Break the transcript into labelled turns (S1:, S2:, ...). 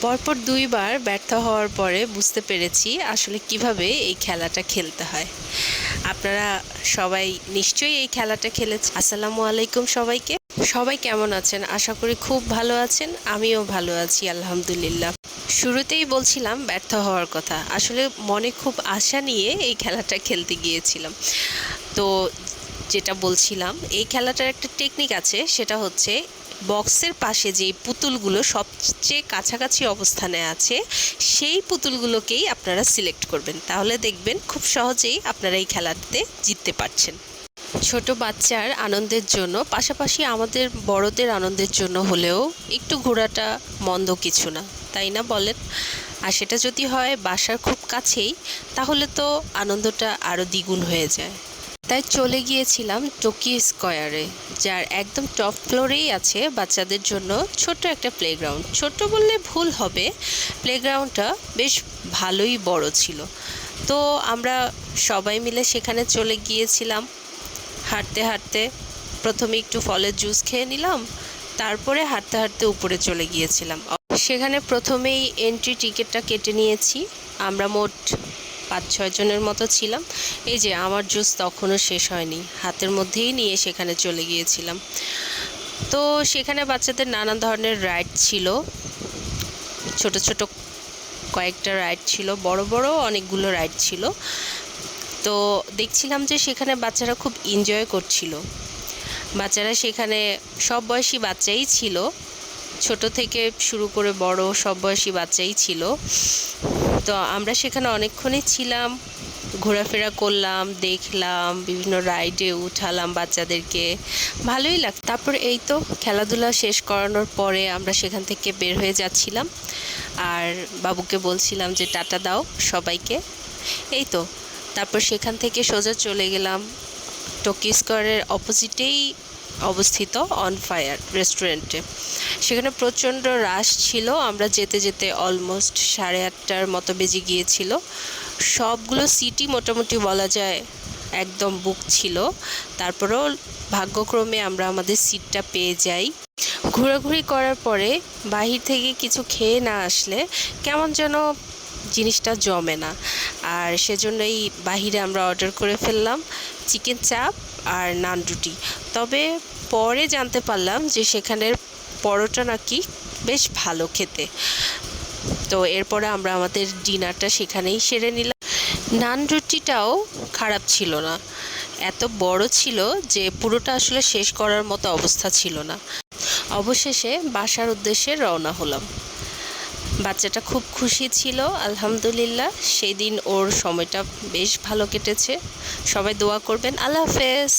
S1: পরপর দুইবার ব্যর্থ হওয়ার পরে বুঝতে পেরেছি আসলে কিভাবে এই খেলাটা খেলতে হয়। আপনারা সবাই নিশ্চয়ই এই খেলাটা খেলেছেন। আসসালামু আলাইকুম সবাইকে। সবাই কেমন আছেন? আশা করি খুব ভালো আছেন। আমিও ভালো আছি আলহামদুলিল্লাহ। শুরুতেই বলছিলাম ব্যর্থ হওয়ার কথা। আসলে মনে খুব আশা নিয়ে এই খেলাটা খেলতে গিয়েছিলাম। তো যেটা বলছিলাম, এই খেলাটার একটা টেকনিক আছে, সেটা হচ্ছে বক্সের পাশে যেই পুতুলগুলো সবচেয়ে কাছাকাছি অবস্থানে আছে সেই পুতুলগুলোকেই আপনারা সিলেক্ট করবেন। তাহলে দেখবেন খুব সহজেই আপনারা এই খেলাতে জিততে পারছেন। ছোট বাচ্চার আনন্দের জন্য, পাশাপাশি আমাদের বড়দের আনন্দের জন্য হলেও একটু ঘোরাটা মন্দ কিছু না, তাই না বলেন? আর সেটা যদি হয় বাসার খুব কাছেই, তাহলে তো আনন্দটা আরও দ্বিগুণ হয়ে যায়। তাই চলে গিয়েছিলাম টোকিও স্কয়ারে, যার একদম টপ ফ্লোরেই আছে বাচ্চাদের জন্য ছোট্ট একটা প্লেগ্রাউন্ড। ছোট্ট বললে ভুল হবে, প্লেগ্রাউন্ডটা বেশ ভালোই বড় ছিল। তো আমরা সবাই মিলে সেখানে চলে গিয়েছিলাম। হাঁটতে হাঁটতে প্রথমে একটু ফলের জুস খেয়ে নিলাম, তারপরে হাঁটতে হাঁটতে উপরে চলে গিয়েছিলাম। সেখানে প্রথমেই এন্ট্রি টিকিটটা কেটে নিয়েছি। আমরা মোট 5-6 জনের মতো ছিলাম। এই যে আমার জুস তখনও শেষ হয়নি, হাতের মধ্যেই নিয়ে সেখানে চলে গিয়েছিলাম। তো সেখানে বাচ্চাদের নানান ধরনের রাইড ছিল, ছোট ছোট কয়েকটা রাইড ছিল, বড় বড় অনেকগুলো রাইড ছিল। তো দেখছিলাম যে সেখানে বাচ্চারা খুব এনজয় করছিল। বাচ্চারা সেখানে সব বয়সী বাচ্চাই ছিল, ছোট থেকে শুরু করে বড় সব বয়সী বাচ্চাই ছিল। তো আমরা সেখানে অনেকক্ষণই ছিলাম, ঘোরাফেরা করলাম, দেখলাম, বিভিন্ন রাইডে উঠালাম বাচ্চাদেরকে, ভালোই লাগতো। তারপর এই তো খেলাধুলা শেষ করানোর পরে আমরা সেখান থেকে বের হয়ে যাচ্ছিলাম, আর বাবুকে বলছিলাম যে টাটা দাও সবাইকে। এই তো তারপর সেখান থেকে সোজা চলে গেলাম টোকিও স্কয়ারের অপোজিটেই অবস্থিত অন ফায়ার রেস্টুরেন্টে। সেখানে প্রচণ্ড রাশ ছিল, আমরা যেতে যেতে অলমোস্ট 8:30টার মতো বেজে গিয়েছিল। সবগুলো সিটই মোটামুটি বলা যায় একদম বুক ছিল। তারপরেও ভাগ্যক্রমে আমরা আমাদের সিটটা পেয়ে যাই। ঘোরাঘুরি করার পরে বাহির থেকে কিছু খেয়ে না আসলে কেমন যেন জিনিসটা জমে না, আর সেজন্যই বাহিরে আমরা অর্ডার করে ফেললাম চিকেন চাপ আর নান রুটি। তবে পরে জানতে পারলাম যে সেখানের পরোটা নাকি বেশ ভালো খেতে। তো এরপরে আমরা আমাদের ডিনারটা সেখানেই সেরে নিলাম। নান রুটিটাও খারাপ ছিল না, এত বড় ছিল যে পুরোটা আসলে শেষ করার মতো অবস্থা ছিল না। অবশেষে বাসার উদ্দেশ্যে রওনা হলাম। বাচ্চাটা খুব খুশি ছিল আলহামদুলিল্লাহ, সেই দিন ওর সময়টা বেশ ভালো কেটেছে। সবাই দোয়া করবেন। আল্লাহ হাফেজ।